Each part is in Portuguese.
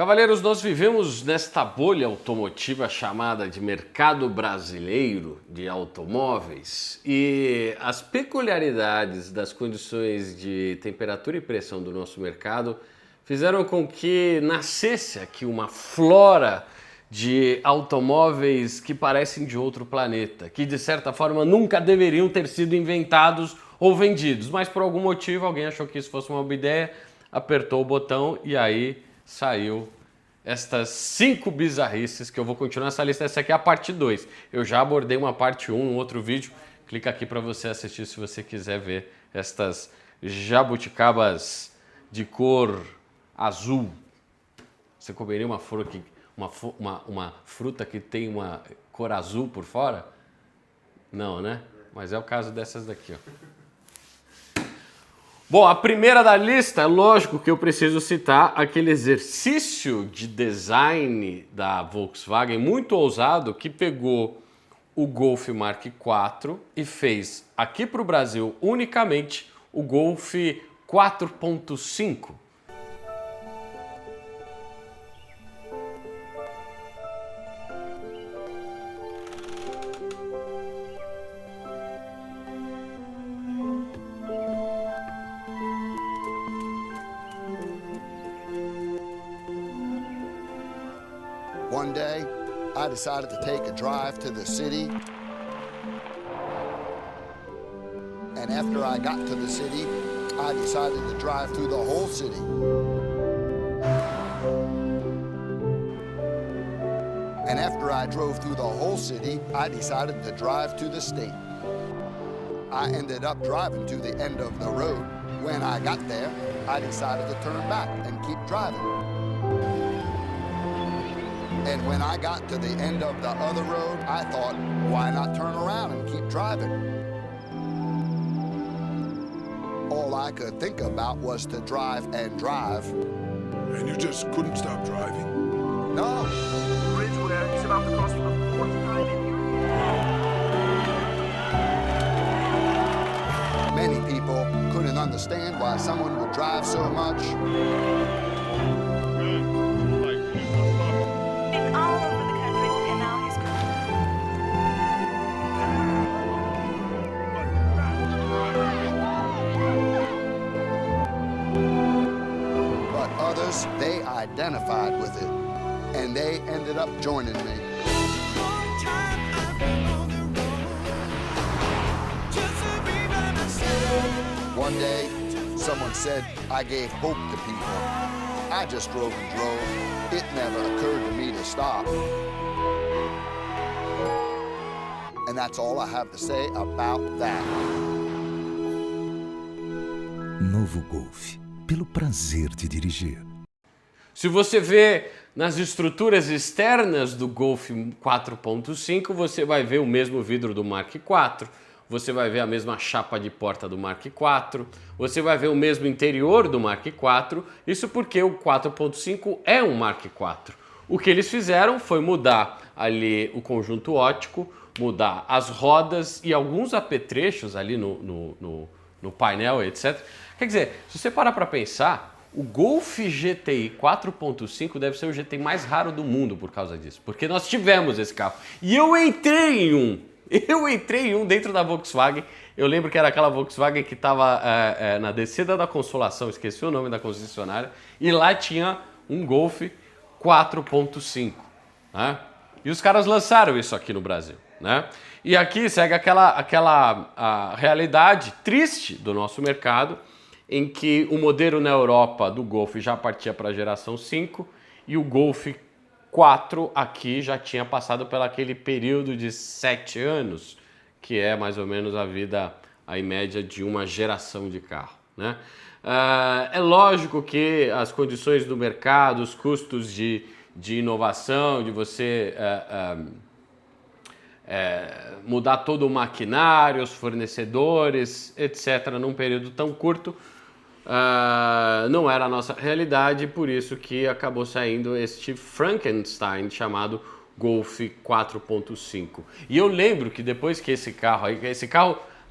Cavaleiros, nós vivemos nesta bolha automotiva chamada de mercado brasileiro de automóveis e as peculiaridades das condições de temperatura e pressão do nosso mercado fizeram com que nascesse aqui uma flora de automóveis que parecem de outro planeta, que de certa forma nunca deveriam ter sido inventados ou vendidos, mas por algum motivo alguém achou que isso fosse uma boa ideia, apertou o botão e aí saiu estas 5 bizarrices que eu vou continuar essa lista. Essa aqui é a parte 2. Eu já abordei uma parte 1 no outro vídeo. Clica aqui para você assistir se você quiser ver estas jabuticabas de cor azul. Você comeria uma fruta que tem uma cor azul por fora? Não, né? Mas é o caso dessas daqui, ó. Bom, a primeira da lista, é lógico que eu preciso citar aquele exercício de design da Volkswagen muito ousado que pegou o Golf Mark IV e fez aqui para o Brasil unicamente o Golf 4.5. One day, I decided to take a drive to the city. And after I got to the city, I decided to drive through the whole city. And after I drove through the whole city, I decided to drive to the state. I ended up driving to the end of the road. When I got there, I decided to turn back and keep driving. And when I got to the end of the other road, I thought, why not turn around and keep driving? All I could think about was to drive and drive. And you just couldn't stop driving? No. Bridge where he's about to cross for the fourth time in Europe. Many people couldn't understand why someone would drive so much. All over the country, and now he's But others, they identified with it, and they ended up joining me. One day, someone said I gave hope to people. I just drove and drove. It never occurred to me to stop. And that's all I have to say about that. Novo Golf, pelo prazer de dirigir. Se você vê nas estruturas externas do Golf 4.5, você vai ver o mesmo vidro do Mark IV, você vai ver a mesma chapa de porta do Mark IV, você vai ver o mesmo interior do Mark IV, isso porque o 4.5 é um Mark IV. O que eles fizeram foi mudar ali o conjunto óptico, mudar as rodas e alguns apetrechos ali no painel, etc. Quer dizer, se você parar para pensar, o Golf GTI 4.5 deve ser o GTI mais raro do mundo por causa disso, porque nós tivemos esse carro. E eu entrei em um dentro da Volkswagen. Eu lembro que era aquela Volkswagen que estava na descida da Consolação, esqueci o nome da concessionária, e lá tinha um Golf 4.5, né? E os caras lançaram isso aqui no Brasil, né? E aqui segue a realidade triste do nosso mercado, em que o modelo na Europa do Golf já partia para a geração 5 e o Golf 4 aqui já tinha passado pelo aquele período de 7 anos, que é mais ou menos a vida, em média, de uma geração de carro, né? É lógico que as condições do mercado, os custos de inovação, de você mudar todo o maquinário, os fornecedores, etc., num período tão curto, não era a nossa realidade, por isso que acabou saindo este Frankenstein chamado Golf 4.5. E eu lembro que depois que esse carro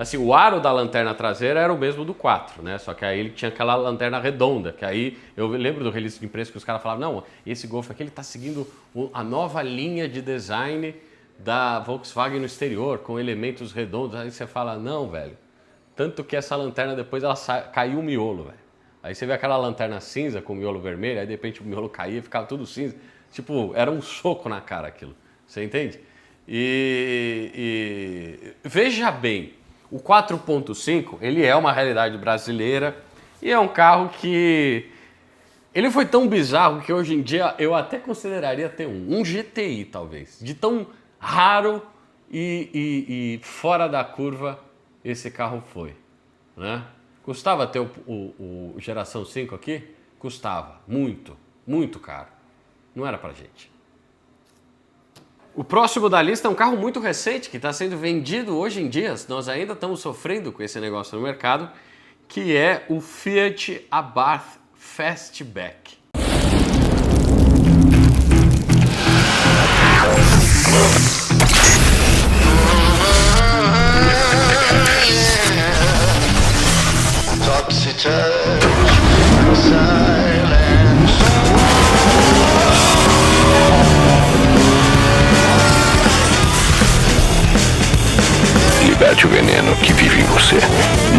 Assim, o aro da lanterna traseira era o mesmo do 4, né? Só que aí ele tinha aquela lanterna redonda, que aí eu lembro do release de imprensa que os caras falavam, não, esse Golf aqui ele tá seguindo a nova linha de design da Volkswagen no exterior, com elementos redondos. Aí você fala, não, velho. Tanto que essa lanterna depois ela caiu o miolo, velho. Aí você vê aquela lanterna cinza com o miolo vermelho, aí de repente o miolo caía e ficava tudo cinza. Tipo, era um soco na cara aquilo. Você entende? E veja bem, o 4.5, ele é uma realidade brasileira e é um carro que... Ele foi tão bizarro que hoje em dia eu até consideraria ter um GTI talvez. De tão raro e fora da curva esse carro foi, né? Custava ter o geração 5 aqui? Custava, muito, muito caro. Não era pra gente. O próximo da lista é um carro muito recente que está sendo vendido hoje em dia. Nós ainda estamos sofrendo com esse negócio no mercado, que é o Fiat Abarth Fastback. Liberte o veneno que vive em você.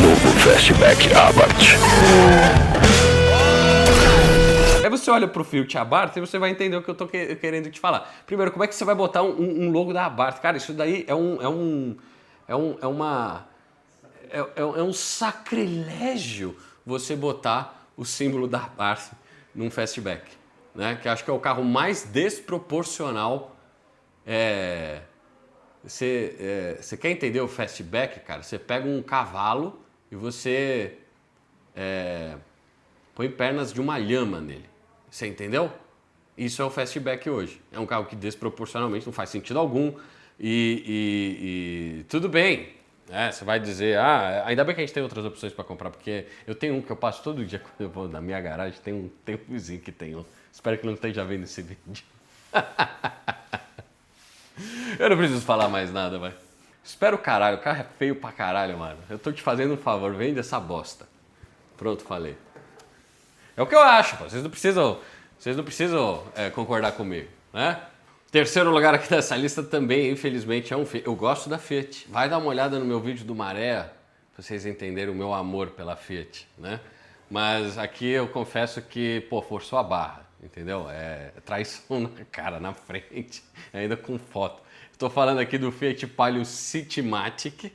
Novo Fastback Abarth. Aí você olha pro Fiat Abarth e você vai entender o que eu tô querendo te falar. Primeiro, como é que você vai botar um logo da Abarth? Cara, isso daí é um sacrilégio você botar o símbolo da Abarth num Fastback, né? Que acho que é o carro mais desproporcional. Você quer entender o Fastback, cara? Você pega um cavalo e você põe pernas de uma lhama nele. Você entendeu? Isso é o Fastback hoje. É um carro que desproporcionalmente não faz sentido algum e tudo bem. Você vai dizer, ainda bem que a gente tem outras opções para comprar, porque eu tenho um que eu passo todo dia quando eu vou na minha garagem, tem um vizinho que tem um. Espero que não esteja vendo esse vídeo. Eu não preciso falar mais nada, vai. Espera o caralho, o carro é feio pra caralho, mano. Eu tô te fazendo um favor, vende essa bosta. Pronto, falei. É o que eu acho, pô. Vocês não precisam concordar comigo, né? Terceiro lugar aqui dessa lista também, infelizmente, é um Fiat. Eu gosto da Fiat. Vai dar uma olhada no meu vídeo do Maré, pra vocês entenderem o meu amor pela Fiat, né? Mas aqui eu confesso que, pô, forçou a barra, entendeu? É traição na cara, na frente, ainda com foto. Estou falando aqui do Fiat Palio Citymatic.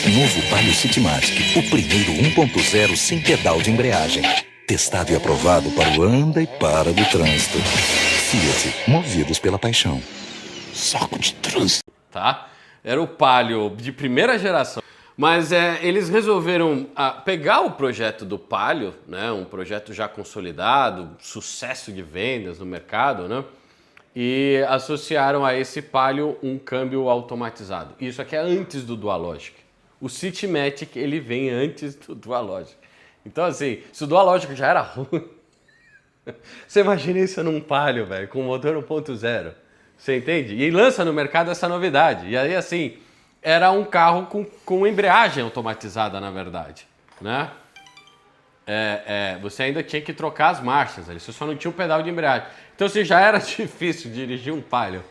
Novo Palio Citymatic, o primeiro 1.0 sem pedal de embreagem. Testado e aprovado para o anda e para do trânsito. Fiat, movidos pela paixão. Saco de trânsito. Tá? Era o Palio de primeira geração. Mas eles resolveram pegar o projeto do Palio, né, um projeto já consolidado, sucesso de vendas no mercado, né, e associaram a esse Palio um câmbio automatizado. Isso aqui é antes do Dualogic. O Citymatic, ele vem antes do Dualogic. Então, assim, se o Dualogic já era ruim, você imagina isso num Palio, velho, com motor 1.0. Você entende? E lança no mercado essa novidade. E aí, assim, era um carro com embreagem automatizada, na verdade, né? Você ainda tinha que trocar as marchas, você só não tinha o pedal de embreagem. Então, se já era difícil dirigir um Palio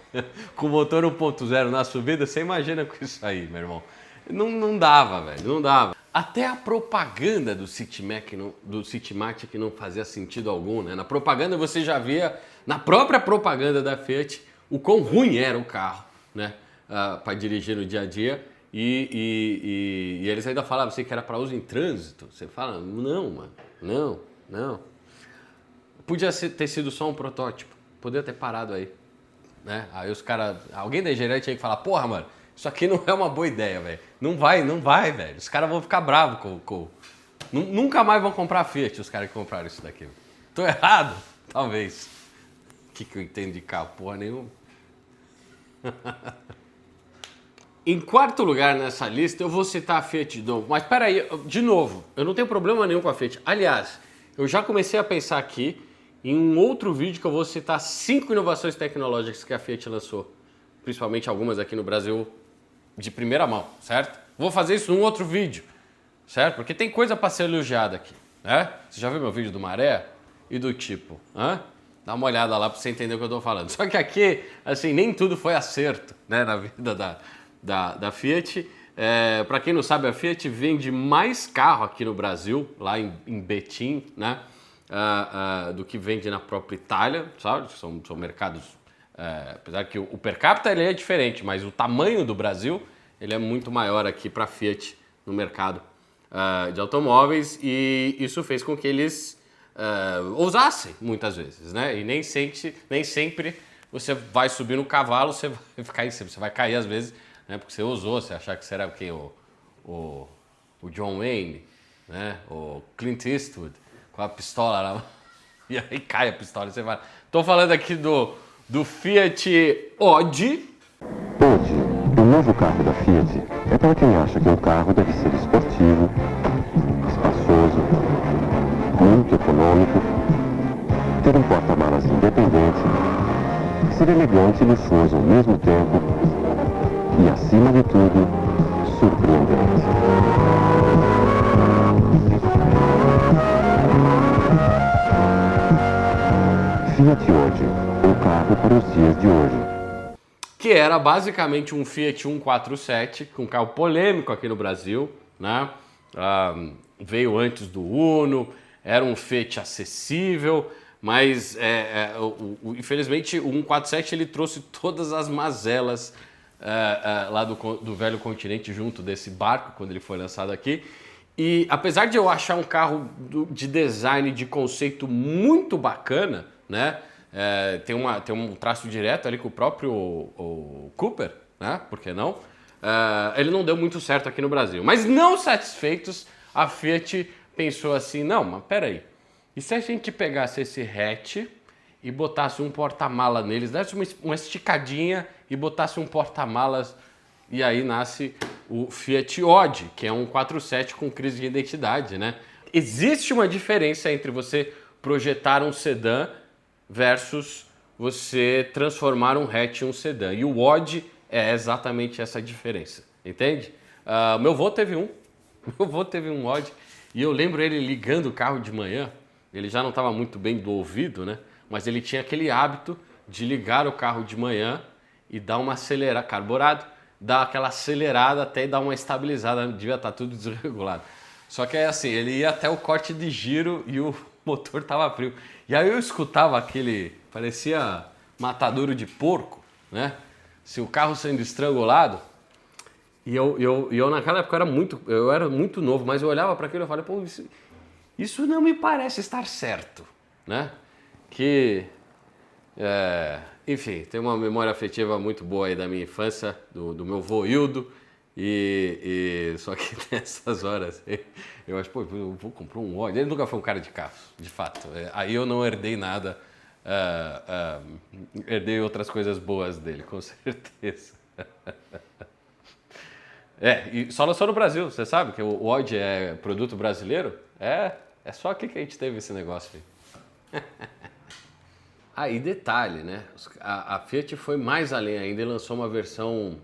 com motor 1.0 na subida, você imagina com isso aí, meu irmão. Não dava, velho, não dava. Até a propaganda do Citymatic não fazia sentido algum, né? Na propaganda você já via, na própria propaganda da Fiat, o quão ruim era o carro, né? Para dirigir no dia a dia. E eles ainda falavam assim que era para uso em trânsito. Você fala, não, mano, não. Podia ter sido só um protótipo, podia ter parado aí, né? Aí os caras, alguém da engenharia tinha que falar, porra, mano, isso aqui não é uma boa ideia, velho. Não vai, velho. Os caras vão ficar bravos com... Nunca mais vão comprar Fiat, os caras que compraram isso daqui. Tô errado? Talvez. O que eu entendo de carro? Porra nenhuma. Em quarto lugar nessa lista, eu vou citar a Fiat de novo. Mas peraí, de novo, eu não tenho problema nenhum com a Fiat. Aliás, eu já comecei a pensar aqui em um outro vídeo que eu vou citar 5 inovações tecnológicas que a Fiat lançou. Principalmente algumas aqui no Brasil de primeira mão, certo? Vou fazer isso num outro vídeo, certo? Porque tem coisa para ser elogiada aqui, né? Você já viu meu vídeo do Maré? E do tipo, dá uma olhada lá para você entender o que eu tô falando. Só que aqui, assim, nem tudo foi acerto, né, na vida da Fiat. Para quem não sabe, a Fiat vende mais carro aqui no Brasil, lá em Betim, né, do que vende na própria Itália, sabe? São mercados, apesar que o per capita ele é diferente, mas o tamanho do Brasil ele é muito maior aqui para a Fiat no mercado de automóveis, e isso fez com que eles ousassem muitas vezes, né? E nem sempre você vai subir no cavalo, você vai ficar em cima, você vai cair às vezes, né? Porque você ousou, você achar que você era quem? O John Wayne, né? O Clint Eastwood, com a pistola na mão, e aí cai a pistola e você vai. Tô falando aqui do Fiat Oggi. Oggi, o novo carro da Fiat é para quem acha que um carro deve ser esportivo, espaçoso, muito econômico, ter um porta-malas independente, ser elegante e luxuoso ao mesmo tempo e, acima de tudo, surpreendente. Fiat Oggi, um carro para os dias de hoje. Que era basicamente um Fiat 147, um carro polêmico aqui no Brasil, né? Veio antes do Uno, era um Fiat acessível, mas infelizmente o 147 ele trouxe todas as mazelas lá do velho continente junto desse barco quando ele foi lançado aqui. E apesar de eu achar um carro de design, de conceito muito bacana, né? Tem um traço direto ali com o próprio o Cooper, né? Por que não? Ele não deu muito certo aqui no Brasil. Mas não satisfeitos, a Fiat pensou assim, não, mas peraí, e se a gente pegasse esse hatch e botasse um porta-mala neles, desse uma esticadinha e botasse um porta-malas, e aí nasce o Fiat Oggi, que é um 47 com crise de identidade, né? Existe uma diferença entre você projetar um sedã versus você transformar um hatch em um sedã, e o Oggi é exatamente essa diferença, entende? Meu avô teve um Oggi, e eu lembro ele ligando o carro de manhã. Ele já não estava muito bem do ouvido, né? Mas ele tinha aquele hábito de ligar o carro de manhã e dar uma acelerada, carburado, dar aquela acelerada até dar uma estabilizada, devia estar tudo desregulado. Só que é assim, ele ia até o corte de giro e o motor estava frio. E aí eu escutava aquele, parecia matadouro de porco, né? Se o carro sendo estrangulado. E eu naquela época eu era muito novo, mas eu olhava para aquilo e falei, pô, isso não me parece estar certo, né? Enfim, tem uma memória afetiva muito boa aí da minha infância, do meu vô Hildo, só que nessas horas eu acho, pô, eu vou comprar um Oggi. Ele nunca foi um cara de carros, de fato. Aí eu não herdei nada, herdei outras coisas boas dele, com certeza. E só lançou no Brasil, você sabe que o Oggi é produto brasileiro? É só aqui que a gente teve esse negócio aí. Aí detalhe, né? A Fiat foi mais além ainda e lançou uma versão,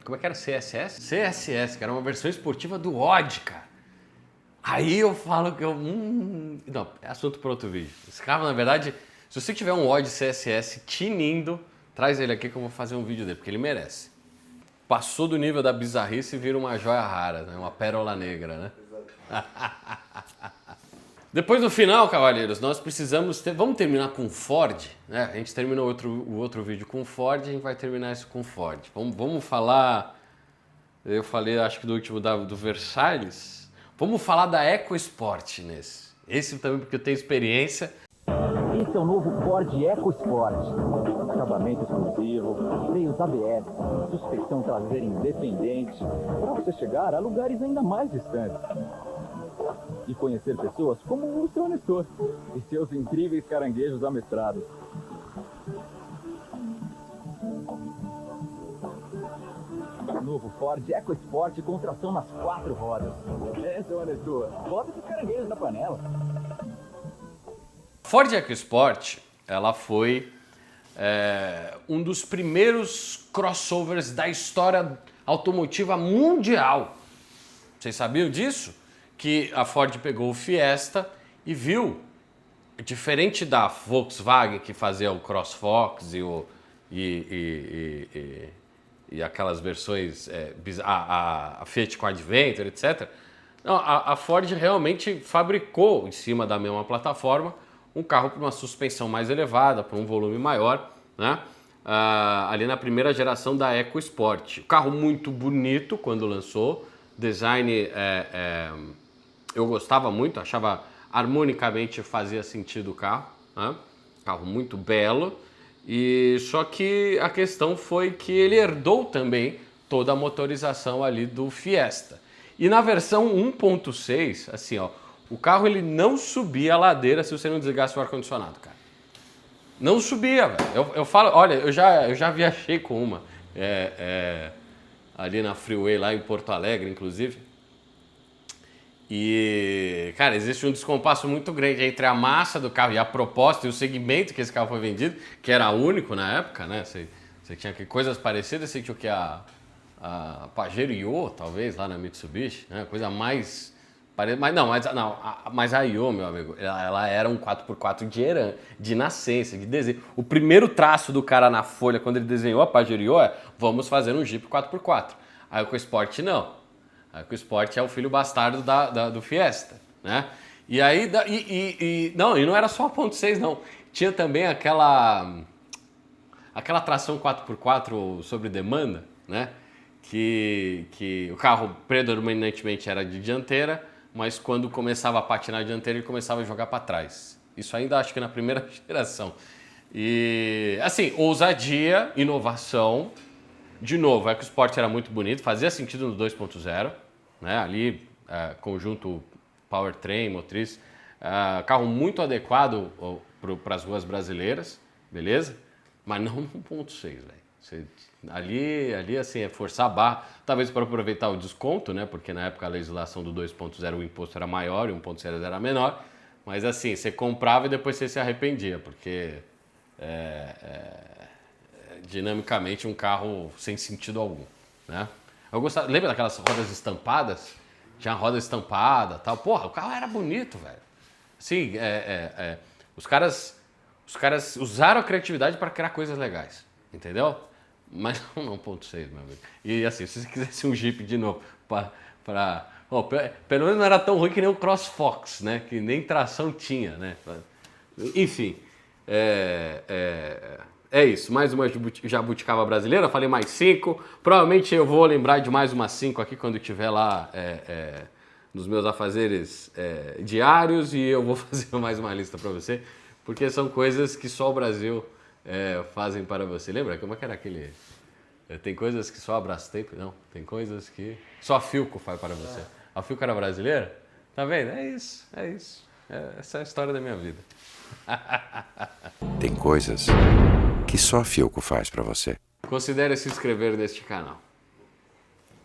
como é que era? CSS? CSS, que era uma versão esportiva do Oggi, cara. Aí eu falo que não, é assunto para outro vídeo. Esse carro, na verdade, se você tiver um Oggi CSS tinindo, traz ele aqui que eu vou fazer um vídeo dele, porque ele merece. Passou do nível da bizarrice e vira uma joia rara, né? Uma pérola negra, né? Depois do final, cavalheiros, nós precisamos vamos terminar com Ford, né? A gente terminou o outro vídeo com Ford, a gente vai terminar isso com Ford. Vamos falar, eu falei acho que do último do Versalhes, vamos falar da EcoSport nesse. Esse também porque eu tenho experiência. Esse é o novo Ford EcoSport. Acabamento exclusivo, freios ABS, suspensão traseira independente, para você chegar a lugares ainda mais distantes. E conhecer pessoas como o seu Nestor e seus incríveis caranguejos amestrados. novo Ford EcoSport com tração nas 4 rodas. Seu Anderson, bota esses caranguejos na panela. Ford EcoSport, ela foi um dos primeiros crossovers da história automotiva mundial. Vocês sabiam disso? Que a Ford pegou o Fiesta e viu, diferente da Volkswagen que fazia o CrossFox e aquelas versões, a Fiat com Adventure, etc. Não, a Ford realmente fabricou em cima da mesma plataforma um carro para uma suspensão mais elevada, para um volume maior, né? Ali na primeira geração da EcoSport. Carro muito bonito quando lançou, design eu gostava muito, achava harmonicamente fazia sentido o carro, né? Carro muito belo, e só que a questão foi que ele herdou também toda a motorização ali do Fiesta. E na versão 1.6, assim, ó, o carro ele não subia a ladeira se você não desligasse o ar-condicionado, cara. Não subia, velho. Eu falo, olha, eu já viajei com uma ali na Freeway, lá em Porto Alegre, inclusive. E, cara, existe um descompasso muito grande entre a massa do carro e a proposta e o segmento que esse carro foi vendido, que era único na época, né? Você tinha coisas parecidas, você tinha o que a Pajero Io, talvez, lá na Mitsubishi, né? Coisa mais... Mas a Io, meu amigo, ela era um 4x4 de nascença, de desenho. O primeiro traço do cara na folha, quando ele desenhou a Pajero Io, vamos fazer um Jeep 4x4. A EcoSport não. A EcoSport é o filho bastardo do Fiesta, né? E aí, não era só a 1.6, não. Tinha também aquela tração 4x4 sobre demanda, né? Que o carro predominantemente era de dianteira, mas quando começava a patinar a dianteira, ele começava a jogar para trás. Isso ainda acho que na primeira geração. E, assim, ousadia, inovação. De novo, a EcoSport era muito bonito, fazia sentido no 2.0, né? Ali, conjunto powertrain, motriz, carro muito adequado para as ruas brasileiras, beleza? Mas não no 1.6, velho. Ali, assim, é forçar a barra, talvez para aproveitar o desconto, né? Porque na época a legislação do 2.0 o imposto era maior e o 1.0 era menor, mas assim, você comprava e depois você se arrependia, porque dinamicamente um carro sem sentido algum, né? Eu gostava, lembra daquelas rodas estampadas? Tinha roda estampada, tal. Porra, o carro era bonito, velho. Assim, os caras usaram a criatividade para criar coisas legais, entendeu? Mas não 1.6, meu amigo. E assim, se você quisesse um Jeep de novo pelo menos não era tão ruim que nem o CrossFox, né? Que nem tração tinha, né? Enfim, é isso, mais uma jabuticaba brasileira, falei mais 5, provavelmente eu vou lembrar de mais umas 5 aqui quando estiver lá nos meus afazeres diários, e eu vou fazer mais uma lista para você, porque são coisas que só o Brasil fazem para você. Lembra como é que era aquele... tem coisas que só a Brastemp, não, tem coisas que só a Philco faz para você. A Philco era brasileira? Tá vendo? É isso. Essa é a história da minha vida. Tem coisas que só a Philco faz para você. Considere se inscrever neste canal.